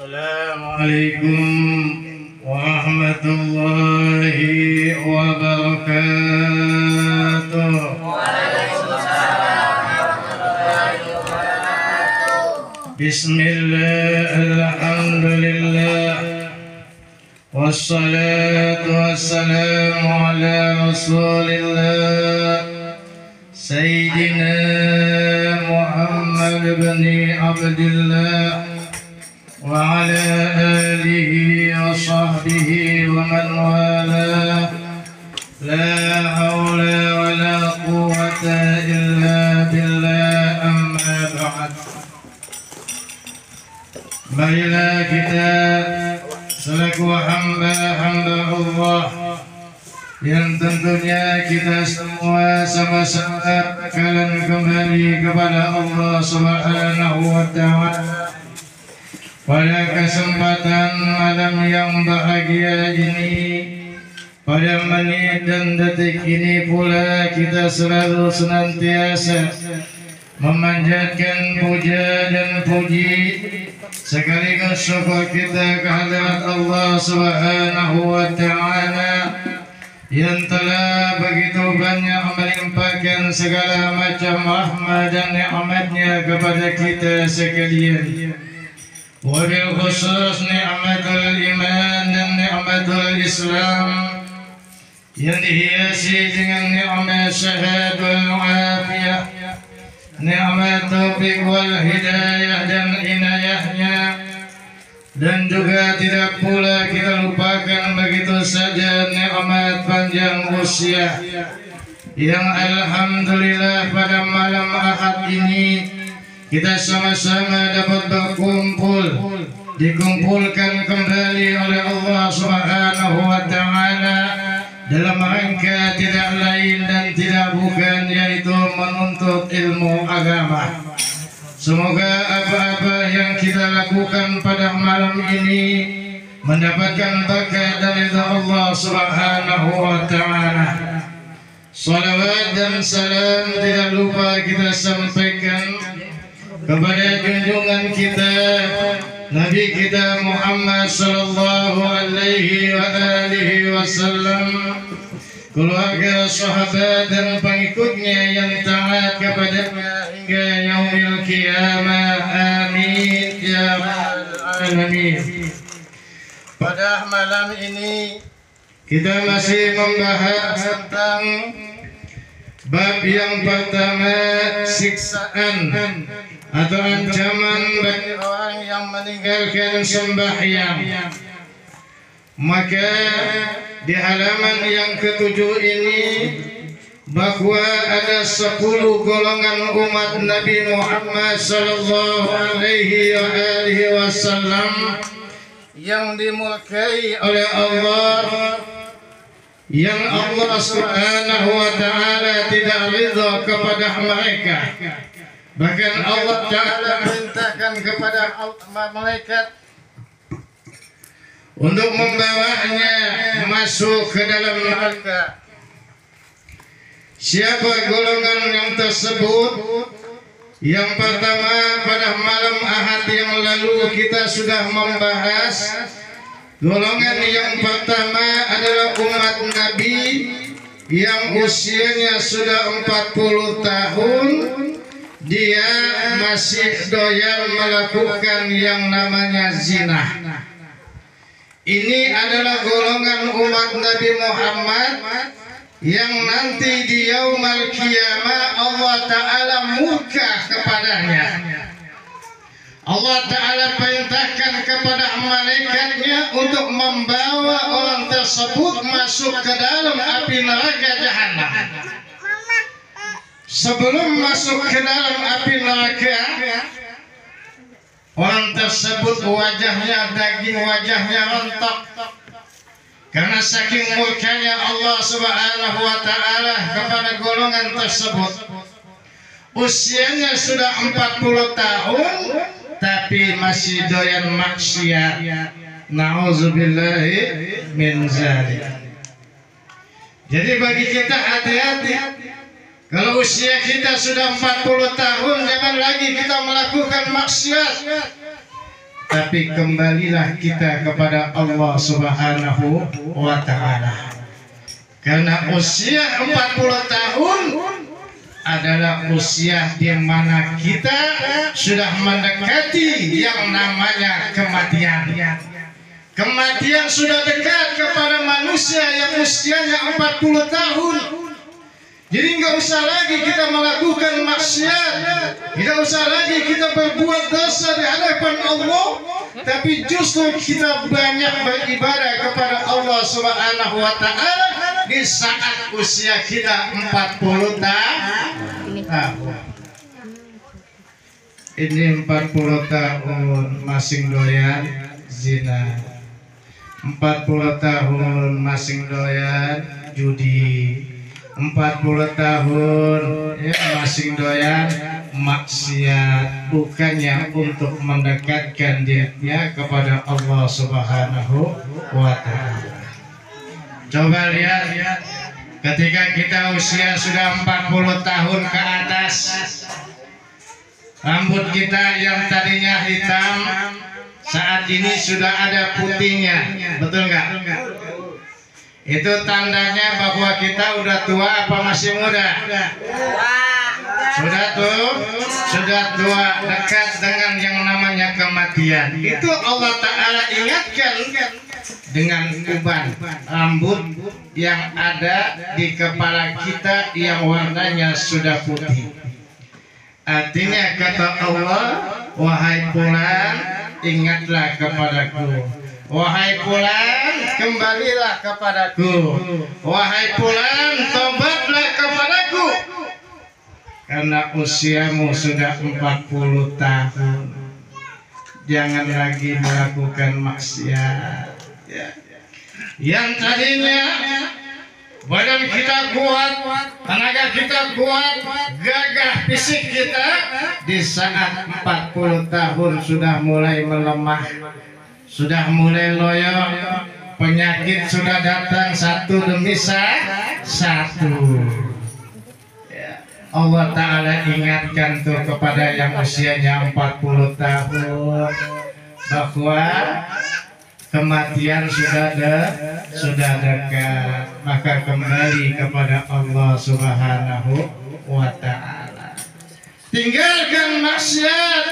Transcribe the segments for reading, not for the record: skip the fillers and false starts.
Assalamualaikum warahmatullahi wabarakatuh. Bismillah, alhamdulillah, wassalatu wassalamu ala rasulillah Sayyidina Muhammad bin Abdullah wa ala alihi wa sahbihi wa man wala. La hawla wa la quwwata illa billah, amma ba'd. Marilah kita selaku hamba-hamba Allah yang tentunya kita semua sama-sama bakalan kembali kepada Allah Subhanahu wa Ta'ala pada kesempatan malam yang bahagia ini. Pada menit dan detik ini pula kita selalu senantiasa memanjatkan puja dan puji sekaligus syukur kita kehadirat Allah Subhanahu wa Ta'ala yang telah begitu banyak melimpahkan segala macam rahmat dan nikmatnya kepada kita sekalian. Wabil khusus nikmatul iman dan nikmatul Islam yang dihiasi dengan nikmat sehat wal afiyah, nikmat taufik wal hidayah dan inayahnya. Dan juga tidak pula kita lupakan begitu saja nikmat panjang usia yang alhamdulillah pada malam Ahad ini kita sama-sama dapat berkumpul, dikumpulkan kembali oleh Allah Subhanahu wa Ta'ala dalam rangka tidak lain dan tidak bukan yaitu menuntut ilmu agama. Semoga apa-apa yang kita lakukan pada malam ini mendapatkan berkat dari Allah Subhanahu wa Ta'ala. Salawat dan salam tidak lupa kita sampaikan kepada junjungan kita Nabi kita Muhammad sallallahu alaihi wa alihi wasallam, keluarga, sahabat dan pengikutnya yang taat kepadanya hingga yaumil qiyamah. Amin ya rabbal alamin. Pada malam ini kita masih membahas tentang bab yang pertama, siksaan atau ancaman bagi orang yang meninggalkan sembahyang. Maka di halaman yang ketujuh ini bahwa ada 10 golongan umat Nabi Muhammad sallallahu alaihi wasallam yang dimurkai oleh Allah, yang Allah Subhanahu wa Ta'ala tidak ridha kepada mereka. Bahkan Allah Ta'ala perintahkan kepada malaikat untuk membawanya masuk ke dalam neraka. Siapa golongan yang tersebut? Yang pertama, pada malam Ahad yang lalu kita sudah membahas golongan yang pertama adalah umat Nabi yang usianya sudah 40 tahun. Dia masih doyan melakukan yang namanya zina. Ini adalah golongan umat Nabi Muhammad yang nanti di yaumul qiyamah Allah Ta'ala murka kepadanya. Allah Ta'ala perintahkan kepada malaikatnya untuk membawa orang tersebut masuk ke dalam api neraka jahanam. Sebelum masuk ke dalam api neraka, orang tersebut wajahnya, daging wajahnya rontok karena saking murkanya Allah Subhanahu wa Ta'ala kepada golongan tersebut. Usianya sudah 40 tahun tapi masih doyan maksiat. Nauzubillahi min zalik. Jadi bagi kita hati-hati. Kalau usia kita sudah 40 tahun, jangan lagi kita melakukan maksiat. tapi kembalilah kita kepada Allah Subhanahu wa Ta'ala. Karena usia 40 tahun adalah usia di mana kita sudah mendekati yang namanya kematian. Kematian sudah dekat kepada manusia yang usianya 40 tahun. Jadi nggak usah lagi kita melakukan maksiat, tidak usah lagi kita berbuat dosa di hadapan Allah, tapi justru kita banyak beribadah kepada Allah Subhanahu wa Ta'ala di saat usia kita 40 tahun. Ini 40 tahun masing doyan zina, 40 tahun masing doyan judi, 40 tahun ya masing doyan maksiat, bukannya untuk mendekatkan dirinya kepada Allah Subhanahu wa Ta'ala. Coba lihat ketika kita usia sudah 40 tahun ke atas, rambut kita yang tadinya hitam saat ini sudah ada putihnya, betul nggak? Itu tandanya bahwa kita udah tua apa masih muda? Sudah tua, dekat dengan yang namanya kematian. Itu Allah Ta'ala ingatkan dengan uban rambut yang ada di kepala kita yang warnanya sudah putih. Artinya kata Allah, wahai fulan, ingatlah kepadaku. Wahai fulan, kembalilah kepadaku. Wahai fulan, tobatlah kepadaku. Karena usiamu sudah 40 tahun. Jangan lagi melakukan maksiat. Yang tadinya badan kita kuat, tenaga kita kuat, gagah fisik kita, di saat 40 tahun sudah mulai melemah, sudah mulai loyo, penyakit sudah datang satu demi satu. Allah Ta'ala ingatkan tuh kepada yang usianya 40 tahun bahwa kematian sudah dekat, maka kembali kepada Allah Subhanahu wa Ta'ala. Tinggalkan maksiat,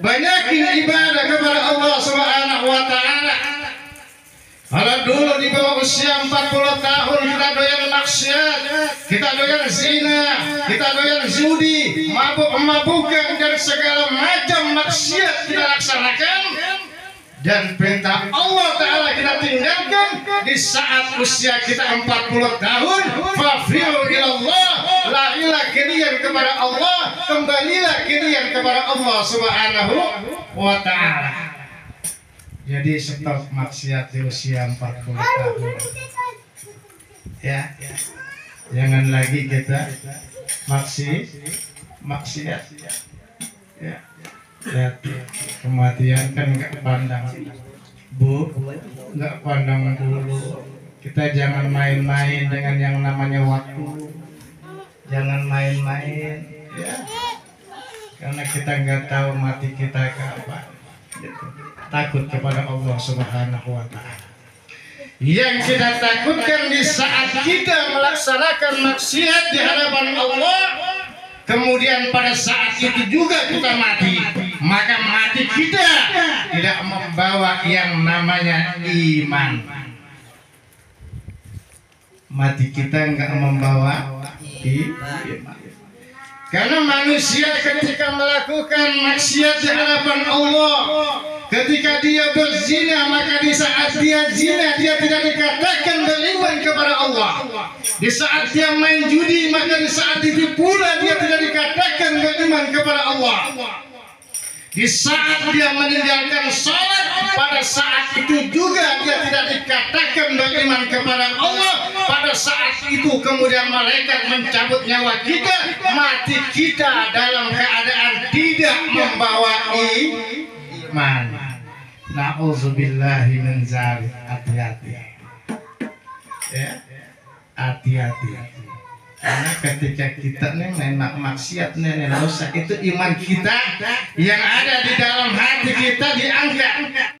banyakin ibadah kepada Allah Subhanahu wa Ta'ala. Kalau dulu di bawah usia 40 tahun kita doyan maksiat, kita doyan zina, kita doyan judi, mabuk-mabukan dan segala macam maksiat kita laksanakan, dan perintah Allah Ta'ala kita tinggalkan di saat usia kita 40 tahun. Fafiru ilallah, larilah kalian kepada Allah, kembalilah kalian kepada Allah Subhanahu wa Ta'ala. Jadi stop maksiat di usia 40 tahun. Ya, jangan lagi kita maksiat. Ya. Lihat, kematian kan nggak pandang, Bu, nggak pandang dulu. Kita jangan main-main dengan yang namanya waktu. Jangan main-main, ya. Karena kita nggak tahu mati kita kapan. Gitu. Takut kepada Allah Subhanahu wa Ta'ala. Yang kita takutkan di saat kita melaksanakan maksiat di hadapan Allah, kemudian pada saat itu juga kita mati, maka mati kita tidak membawa yang namanya iman. Mati kita enggak membawa iman. Karena manusia ketika melakukan maksiat di hadapan Allah, ketika dia berzina, maka di saat dia zina dia tidak dikatakan beriman kepada Allah. Di saat dia main judi, maka di saat itu pula dia tidak dikatakan beriman kepada Allah. Di saat dia meninggalkan salat, pada saat itu juga dia tidak dikatakan beriman kepada Allah. Pada saat itu kemudian malaikat mencabut nyawa kita, mati kita dalam keadaan tidak membawa iman. Na'udzubillahi min dzalik. Hati-hati. Ya. Hati-hati. Karena ketika kita nih memang maksiat nih rusak, itu iman kita yang ada di dalam hati kita diangkat.